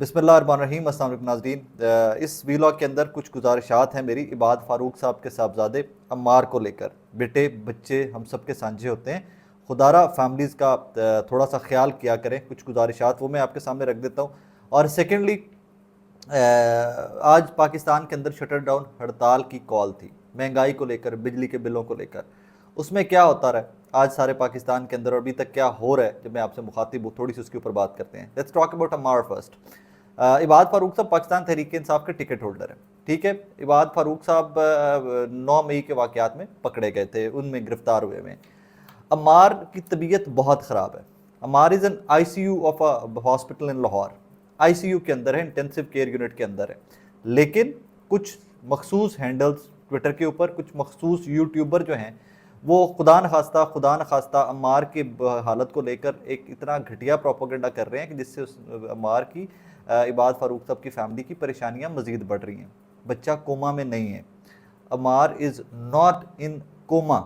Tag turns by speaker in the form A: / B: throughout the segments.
A: बिस्मिल्लाहिर्रहमानिर्रहीम। अस्सलाम वालेकुम नाज़रीन। इस वीलॉग के अंदर कुछ गुजारिशात हैं मेरी इबाद फ़ारूक साहब के साहबजादे अम्मार को लेकर। बेटे बच्चे हम सब के साझे होते हैं, खुदारा फैमिलीज़ का थोड़ा सा ख्याल किया करें। कुछ गुजारिशात वो मैं आपके सामने रख देता हूँ। और सेकेंडली, आज पाकिस्तान के अंदर शटर डाउन हड़ताल की कॉल थी, महंगाई को लेकर, बिजली के बिलों को लेकर। उसमें क्या होता रहा है आज सारे पाकिस्तान के अंदर और अभी तक क्या हो रहा है, जब मैं आपसे मुखातिब हूँ थोड़ी सी उसके ऊपर बात करते हैं। Let's talk about Ammar first. Ibad Farooq साहब पाकिस्तान तहरीक इंसाफ के टिकट होल्डर हैं, ठीक है। इबाद फ़ारूक साहब 9 मई के वाक़यात में पकड़े गए थे, उनमें गिरफ्तार हुए में। अम्मार की तबीयत बहुत ख़राब है। Ammar is an ICU of a hospital in Lahore. ICU के अंदर है, इंटेंसिव केयर यूनिट के अंदर है। लेकिन कुछ मखसूस हैंडल्स ट्विटर के ऊपर, कुछ मखसूस यूट्यूबर जो हैं वो खुदा न खास्ता अम्मार की हालत को लेकर एक इतना घटिया प्रोपोगंडा कर रहे हैं कि जिससे उस अम्मार की इबाद फ़ारूक साहब की फैमिली की परेशानियां मज़ीद बढ़ रही हैं। बच्चा कोमा में नहीं है, Ammar is not in coma.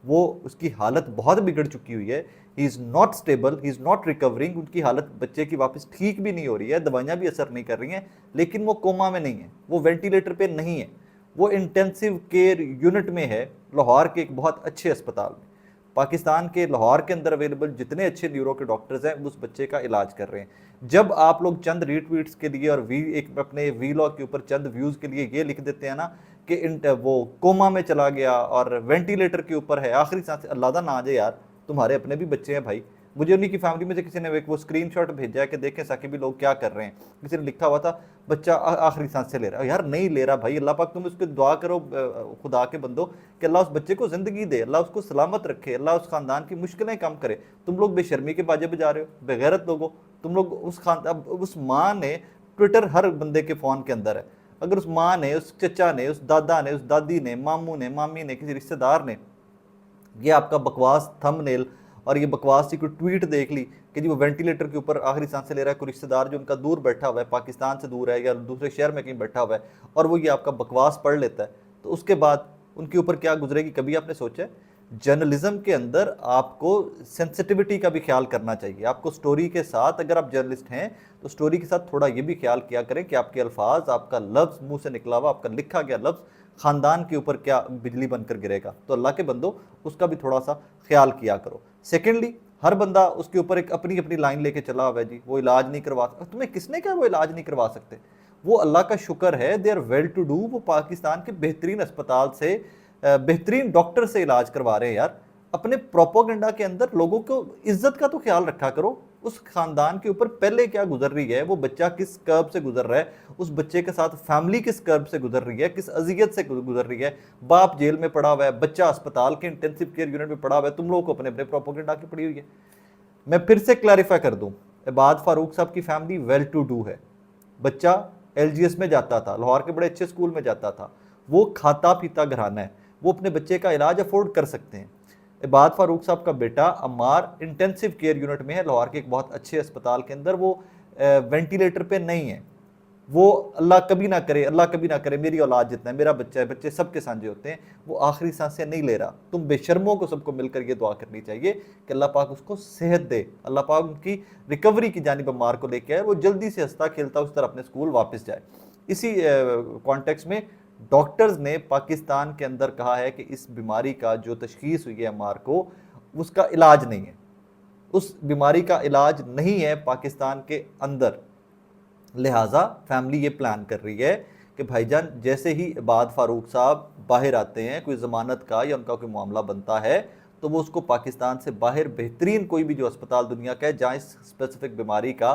A: वो उसकी हालत बहुत बिगड़ चुकी हुई है। He is not stable, he is not recovering. उनकी हालत बच्चे की वापस ठीक भी नहीं हो रही है, दवाइयाँ भी असर नहीं कर रही हैं, लेकिन वो कोमा में नहीं है, वो वेंटिलेटर पे नहीं है, वो इंटेंसिव केयर यूनिट में है, लाहौर के एक बहुत अच्छे अस्पताल में। पाकिस्तान के लाहौर के अंदर अवेलेबल जितने अच्छे न्यूरो के डॉक्टर्स हैं उस बच्चे का इलाज कर रहे हैं। जब आप लोग चंद रीट्वीट्स के लिए और एक अपने वीलॉग के ऊपर चंद व्यूज़ के लिए ये लिख देते हैं ना कि वो कोमा में चला गया और वेंटिलेटर के ऊपर है, आखिरी सांस, अल्लाह ना आ जाए यार, तुम्हारे अपने भी बच्चे हैं भाई। मुझे उन्हीं की फैमिली में से किसी ने एक वो स्क्रीनशॉट भेजा है कि देखें साकिब लोग क्या कर रहे हैं। किसी ने लिखा हुआ था बच्चा आखिरी सांस से ले रहा है। यार नहीं ले रहा भाई, अल्लाह पाक तुम उसको दुआ करो खुदा के बंदो कि अल्लाह उस बच्चे को ज़िंदगी दे, अल्लाह उसको सलामत रखे, अल्लाह उस ख़ानदान की मुश्किलें कम करे। तुम लोग बेशर्मी के बाजे बजा रहे हो, बेगैरत लोगो। तुम लोग उस माँ ने, ट्विटर हर बंदे के फ़ोन के अंदर है, अगर उस माँ ने, उस चचा ने, उस दादा ने, उस दादी ने, मामू ने, मामी ने, किसी रिश्तेदार ने ये आपका बकवास थंबनेल और ये बकवास सी कोई ट्वीट देख ली कि जी वो वेंटिलेटर के ऊपर आखिरी सांसें ले रहा है, कोई रिश्तेदार जो उनका दूर बैठा हुआ है, पाकिस्तान से दूर है या दूसरे शहर में कहीं बैठा हुआ है, और वो ये आपका बकवास पढ़ लेता है, तो उसके बाद उनके ऊपर क्या गुजरेगी, कभी आपने सोचा है? जर्नलिज्म के अंदर आपको सेंसिटिविटी का भी ख्याल करना चाहिए। आपको स्टोरी के साथ, अगर आप जर्नलिस्ट हैं तो स्टोरी के साथ थोड़ा ये भी ख्याल किया करें कि आपके अल्फाज, आपका लफ्ज़, मुंह से निकला हुआ आपका लिखा गया लफ्ज़ ख़ानदान के ऊपर क्या बिजली बनकर गिरेगा। तो अल्लाह के बंदो उसका भी थोड़ा सा ख्याल किया करो। सेकेंडली, हर बंदा उसके ऊपर एक अपनी अपनी लाइन लेके चला हुआ है, जी वो इलाज नहीं करवा सकता। तुम्हें किसने कहा वो इलाज नहीं करवा सकते? वो अल्लाह का शुक्र है, they are well to do, वो पाकिस्तान के बेहतरीन अस्पताल से बेहतरीन डॉक्टर से इलाज करवा रहे हैं। यार अपने प्रोपोगंडा के अंदर लोगों को इज्जत का तो ख्याल रखा करो। उस खानदान के ऊपर पहले क्या गुजर रही है, वो बच्चा किस कर्ब से गुजर रहा है, उस बच्चे के साथ फैमिली किस कर्ब से गुजर रही है, किस अजियत से गुजर रही है। बाप जेल में पड़ा हुआ है, बच्चा अस्पताल के इंटेंसिव केयर यूनिट में पड़ा हुआ है, तुम लोगों को अपने अपने प्रोपोगंडा की पड़ी हुई है। मैं फिर से क्लैरिफाई कर दूं, इबाद फारूक साहब की फैमिली वेल टू डू है। बच्चा LGS में जाता था, लाहौर के बड़े अच्छे स्कूल में जाता था, वो खाता पीता घराना है, वो अपने बच्चे का इलाज अफोर्ड कर सकते हैं। इबाद फारूक साहब का बेटा अम्मार इंटेंसिव केयर यूनिट में है, लाहौर के एक बहुत अच्छे अस्पताल के अंदर, वो वेंटिलेटर पे नहीं है। वो अल्लाह कभी ना करे, अल्लाह कभी ना करे, मेरी औलाद जितना है, मेरा बच्चा है, बच्चे सबके साझे होते हैं, वो आखिरी सांसें नहीं ले रहा। तुम बेशर्मों को सबको मिलकर ये दुआ करनी चाहिए कि अल्लाह पाक उसको सेहत दे, अल्लाह पाक उनकी रिकवरी की जानिब अम्मार को लेके आए, वो जल्दी से हंसता खेलता उस तरह अपने स्कूल वापस जाए। इसी कॉन्टेक्स्ट में डॉक्टर्स ने पाकिस्तान के अंदर कहा है कि इस बीमारी का जो तशखीस हुई है अम्मार को, उसका इलाज नहीं है, उस बीमारी का इलाज नहीं है पाकिस्तान के अंदर। लिहाजा फैमिली ये प्लान कर रही है कि भाईजान जैसे ही इबाद फारूक साहब बाहर आते हैं, कोई ज़मानत का या उनका कोई मामला बनता है, तो वो उसको पाकिस्तान से बाहर बेहतरीन कोई भी जो अस्पताल दुनिया का है जहाँ इस स्पेसिफिक बीमारी का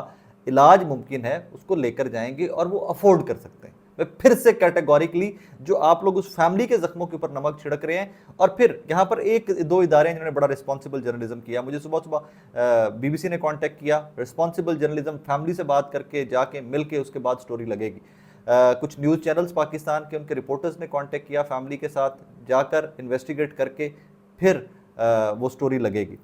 A: इलाज मुमकिन है, उसको लेकर जाएंगे और वो अफोर्ड कर सकते हैं। मैं फिर से कैटेगोरिकली, जो आप लोग उस फैमिली के जख्मों के ऊपर नमक छिड़क रहे हैं, और फिर यहाँ पर एक दो इदारे हैं जिन्होंने बड़ा रिस्पॉन्सिबल जर्नलिज्म किया। मुझे सुबह सुबह BBC ने कांटेक्ट किया, रिस्पॉन्सिबल जर्नलिज्म, फैमिली से बात करके जाके मिल के उसके बाद स्टोरी लगेगी। कुछ न्यूज़ चैनल्स पाकिस्तान के, उनके रिपोर्टर्स ने कांटेक्ट किया, फैमिली के साथ जाकर इन्वेस्टिगेट करके फिर वो स्टोरी लगेगी।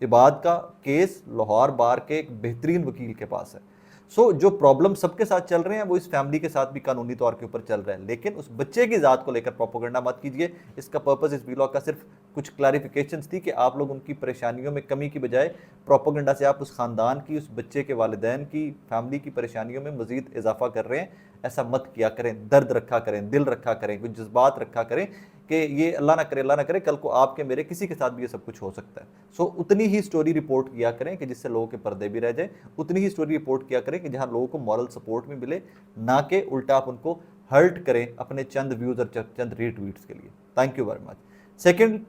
A: इबाद का केस लाहौर बार के एक बेहतरीन वकील के पास है। सो जो प्रॉब्लम सबके साथ चल रहे हैं वो इस फैमिली के साथ भी कानूनी तौर के ऊपर चल रहे हैं, लेकिन उस बच्चे की ज़ात को लेकर प्रोपेगेंडा मत कीजिए। इसका पर्पस इस वीलॉग का सिर्फ कुछ क्लैरिफिकेशंस थी कि आप लोग उनकी परेशानियों में कमी की बजाय प्रोपेगेंडा से आप उस ख़ानदान की, उस बच्चे के वालिदैन की, फैमिली की परेशानियों में मज़ीद इजाफा कर रहे हैं। ऐसा मत किया करें, दर्द रखा करें, दिल रखा करें, कुछ जज्बात रखा करें कि ये अल्लाह ना करे कल को आपके मेरे किसी के साथ भी ये सब कुछ हो सकता है। सो उतनी ही स्टोरी रिपोर्ट किया करें कि जिससे लोगों के पर्दे भी रह जाए, उतनी ही स्टोरी रिपोर्ट किया करें कि जहां लोगों को मॉरल सपोर्ट भी मिले, ना कि उल्टा आप उनको हर्ट करें अपने चंद व्यूज और चंद रीट्वीट्स के लिए। Thank you very much. Second,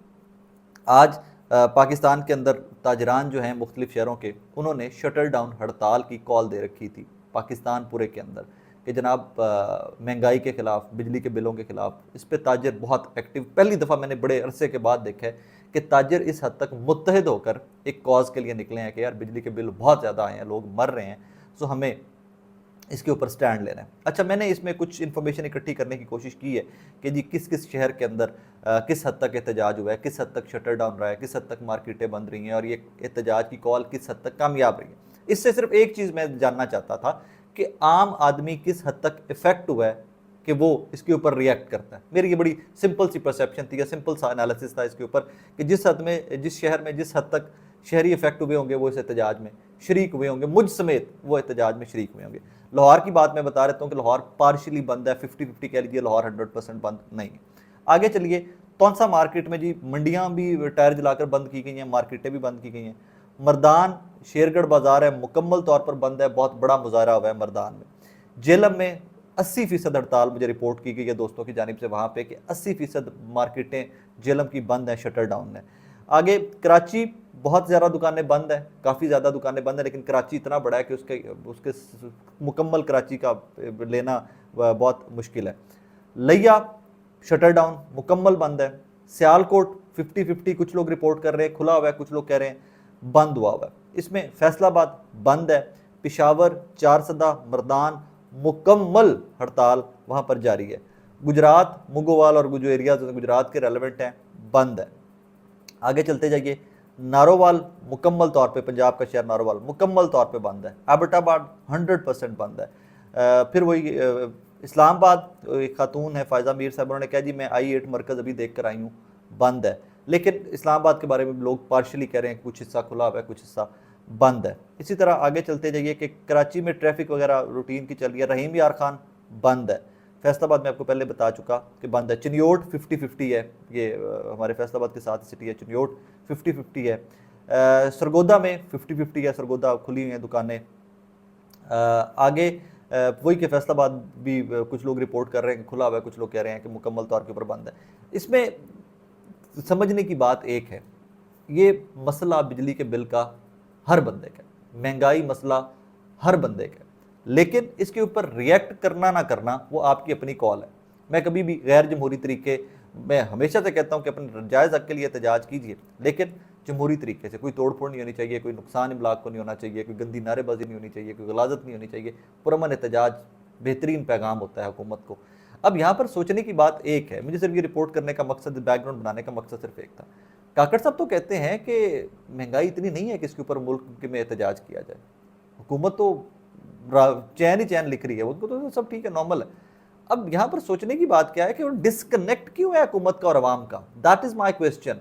A: आज पाकिस्तान के अंदर ताजरान जो हैं मुख्तलिफ शहरों के, उन्होंने शटल डाउन हड़ताल की कॉल दे रखी थी पाकिस्तान पूरे के अंदर कि जनाब महंगाई के ख़िलाफ़, बिजली के बिलों के ख़िलाफ़। इस पर ताजर बहुत एक्टिव, पहली दफ़ा मैंने बड़े अरसे के बाद देखा है कि ताजर इस हद तक मुत्तहिद होकर एक कॉज के लिए निकले हैं कि यार बिजली के बिल बहुत ज़्यादा आए हैं, लोग मर रहे हैं, सो हमें इसके ऊपर स्टैंड लेना है। अच्छा, मैंने इसमें कुछ इन्फॉर्मेशन इकट्ठी करने की कोशिश की है कि जी किस किस शहर के अंदर किस हद तक एहतजाज हुआ है, किस हद तक शटर डाउन रहा है, किस हद तक मार्केटें बंद रही हैं और ये एहतजाज की कॉल किस हद तक कामयाब रही है। इससे सिर्फ एक चीज़ मैं जानना चाहता था कि आम आदमी किस हद तक इफेक्ट हुआ है कि वो इसके ऊपर रिएक्ट करता है। मेरी ये बड़ी सिंपल सी परसेप्शन थी या सिंपल सा एनालिसिस था इसके ऊपर कि जिस हद में, जिस शहर में जिस हद तक शहरी इफेक्ट हुए होंगे वो इस एहतजाज में शरीक हुए होंगे, मुझ समेत वो एहतजाज में शरीक हुए होंगे। लाहौर की बात मैं बता रहता हूँ कि लाहौर पार्शली बंद है, 50-50 कह लीजिए, लाहौर 100% बंद नहीं है। आगे चलिए, तौनसा मार्केट में जी मंडियाँ भी टायर जलाकर बंद की गई हैं, मार्केटें भी बंद की गई हैं। मर्दान शेरगढ़ बाजार है, मुकम्मल तौर पर बंद है, बहुत बड़ा मुजाहरा हुआ है मर्दान में। जेलम में 80% हड़ताल मुझे रिपोर्ट की गई है दोस्तों की जानिब से वहाँ पे कि 80% मार्केटें जेलम की बंद हैं, शटर डाउन है। आगे कराची, बहुत ज़्यादा दुकानें बंद हैं, काफ़ी ज़्यादा दुकानें बंद हैं, लेकिन कराची इतना बड़ा है कि उसके मुकम्मल कराची का लेना बहुत मुश्किल है। लिया शटर डाउन मुकम्मल बंद है। सियालकोट 50-50 कुछ लोग रिपोर्ट कर रहे हैं खुला हुआ है, कुछ लोग कह रहे हैं बंद हुआ हुआ है। इसमें फैसलाबाद बंद है। पिशावर, चारसदा, मर्दान मुकम्मल हड़ताल वहाँ पर जारी है। गुजरात, मुगोवाल और जो एरियाज गुजरात के रेलेवेंट हैं बंद है। आगे चलते जाइए, नारोवाल मुकम्मल तौर पे, पंजाब का शहर नारोवाल मुकम्मल तौर पे बंद है। एबटाबाद 100% बंद है। फिर वही इस्लामाबाद, एक खातून है फ़ायज़ा मीर साहब, उन्होंने कहा जी मैं I-8 मरकज़ अभी देख कर आई हूँ, बंद है। लेकिन इस्लामाबाद के बारे में लोग पार्शली कह रहे हैं कुछ हिस्सा खुला हुआ है, कुछ हिस्सा बंद है। इसी तरह आगे चलते जाइए कि कराची में ट्रैफिक वगैरह रूटीन की चल रही है। रहीम यार खान बंद है। फैसलाबाद में आपको पहले बता चुका कि बंद है। चिन्योट 50-50 है, ये हमारे फैसलाबाद के साथ सिटी है, चिन्योट 50-50 है। सरगोदा में 50-50 है, सरगोदा खुली हुई हैं दुकानें। आगे वही के फैसलाबाद भी कुछ लोग रिपोर्ट कर रहे हैं कि खुला हुआ है, कुछ लोग कह रहे हैं कि मुकम्मल तौर के ऊपर बंद है। इसमें समझने की बात एक है, ये मसला बिजली के बिल का हर बंदे का, महंगाई मसला हर बंदे का, लेकिन इसके ऊपर रिएक्ट करना ना करना वो आपकी अपनी कॉल है। मैं कभी भी गैर जमहूरी तरीके, मैं हमेशा से कहता हूँ कि अपने जायज़ हक़ के लिए एहतजाज कीजिए, लेकिन जमहूरी तरीके से। कोई तोड़ फोड़ नहीं होनी चाहिए, कोई नुकसान इमलाक को नहीं होना चाहिए, कोई गंदी नारेबाजी नहीं होनी चाहिए, कोई गलाजत नहीं होनी चाहिए। पुरअमन एहतजाज बेहतरीन पैगाम होता है हुकूमत को। अब यहाँ पर सोचने की बात एक है, मुझे सिर्फ ये रिपोर्ट करने का मकसद, बैकग्राउंड बनाने का मकसद सिर्फ एक था। काकड़ साहब तो कहते हैं कि महंगाई इतनी नहीं है कि इसके ऊपर मुल्क में एहतजाज किया जाए, हुकूमत तो चैन ही चैन लिख रही है, उनको तो सब ठीक है, नॉर्मल है। अब यहाँ पर सोचने की बात क्या है कि वो डिस्कनेक्ट क्यों है हुकूमत का और अवाम का? दैट इज़ माई क्वेश्चन,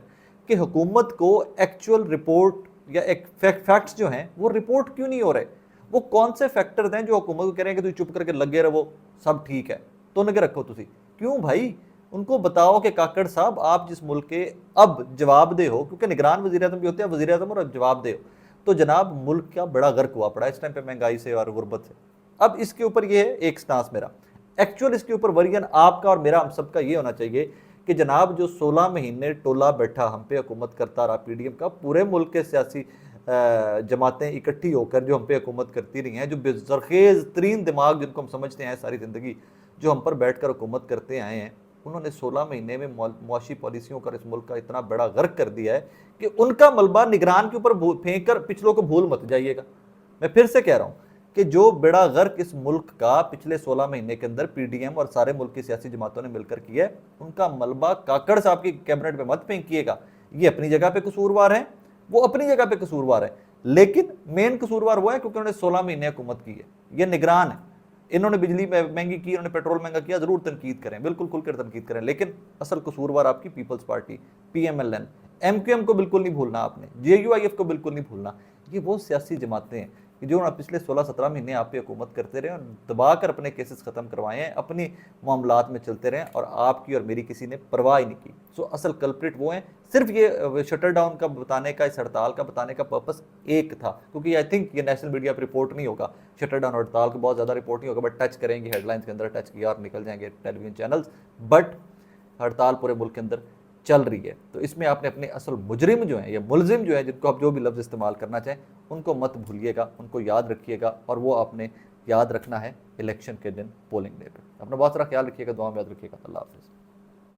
A: कि हुकूमत को एक्चुअल रिपोर्ट या एक फैक्ट्स जो हैं वो रिपोर्ट क्यों नहीं हो रहे? वो कौन से फैक्टर्स हैं जो हुकूमत को कह रहे हैं कि तुम चुप करके लगे रहो, सब ठीक है, तो नगे रखो तुसी? क्यों भाई? उनको बताओ कि काकड़ साहब आप जिस मुल्क के अब जवाबदेह हो, क्योंकि निगरान वज़ीर आज़म भी होते हैं, वज़ीर आज़म और जवाबदेह हो, तो जनाब मुल्क का बड़ा गर्क हुआ पड़ा इस टाइम पे महंगाई से और गुर्बत से। अब इसके ऊपर ये है एक स्टांस मेरा, एक्चुअल इसके ऊपर वर्जन आपका और मेरा, हम सबका ये होना चाहिए कि जनाब जो 16 महीने टोला बैठा हम पे हुकूमत करता रहा PDM का, पूरे मुल्क के सियासी जमातें इकट्ठी होकर जो हम पे हुकूमत करती रही हैं, जो बेज़रखेज़ तरीन दिमाग जिनको हम समझते हैं सारी ज़िंदगी, जो हम पर बैठ कर हुकूमत करते आए हैं, उन्होंने 16 महीने में मुआशी पॉलिसियों का इस मुल्क का इतना बड़ा गर्क कर दिया है कि उनका मलबा निगरान के ऊपर फेंक कर पिछलों को भूल मत जाइएगा। मैं फिर से कह रहा हूँ कि जो बड़ा गर्क इस मुल्क का पिछले 16 महीने के अंदर PDM और सारे मुल्क की सियासी जमातों ने मिलकर किया है, उनका मलबा काकड़ साहब की कैबिनेट में मत फेंकिएगा। ये अपनी जगह पे कसूरवार हैं, वो अपनी जगह पे कसूरवार है, लेकिन मेन कसूरवार वो है क्योंकि उन्होंने 16 महीने हुकूमत की है, ये निगरान है। इन्होंने बिजली महंगी की, इन्होंने पेट्रोल महंगा किया, जरूर तनकीद करें, बिल्कुल खुलकर तनकीद करें, लेकिन असल कसूरवार आपकी पीपल्स पार्टी, PMLN, MQM को बिल्कुल नहीं भूलना आपने, JUIF को बिल्कुल नहीं भूलना। ये वो सियासी जमातें हैं कि जो पिछले 16-17 महीने आप पे हुकूमत करते रहे और दबा कर अपने केसेस खत्म करवाए हैं, अपनी मामलात में चलते रहे, और आपकी और मेरी किसी ने परवाह ही नहीं की। सो असल कल्प्रिट वो हैं। सिर्फ ये शटर डाउन का बताने का, इस हड़ताल का बताने का पर्पस एक था, क्योंकि आई थिंक ये नेशनल मीडिया पर रिपोर्ट नहीं होगा, शटर डाउन हड़ताल को बहुत ज़्यादा रिपोर्ट नहीं होगा, बट टच करेंगे हेडलाइंस के अंदर, टच किया और निकल जाएंगे टेलीविजन चैनल्स। बट हड़ताल पूरे मुल्क के अंदर चल रही है, तो इसमें आपने अपने असल मुजरिम जो हैं या मुलजिम जो है, जिनको आप जो भी लफ्ज़ इस्तेमाल करना चाहें, उनको मत भूलिएगा, उनको याद रखिएगा, और वो आपने याद रखना है इलेक्शन के दिन, पोलिंग डे पे। अपना बहुत सारा ख्याल रखिएगा, दुआ में याद रखिएगा। अल्लाह हाफ़िज़।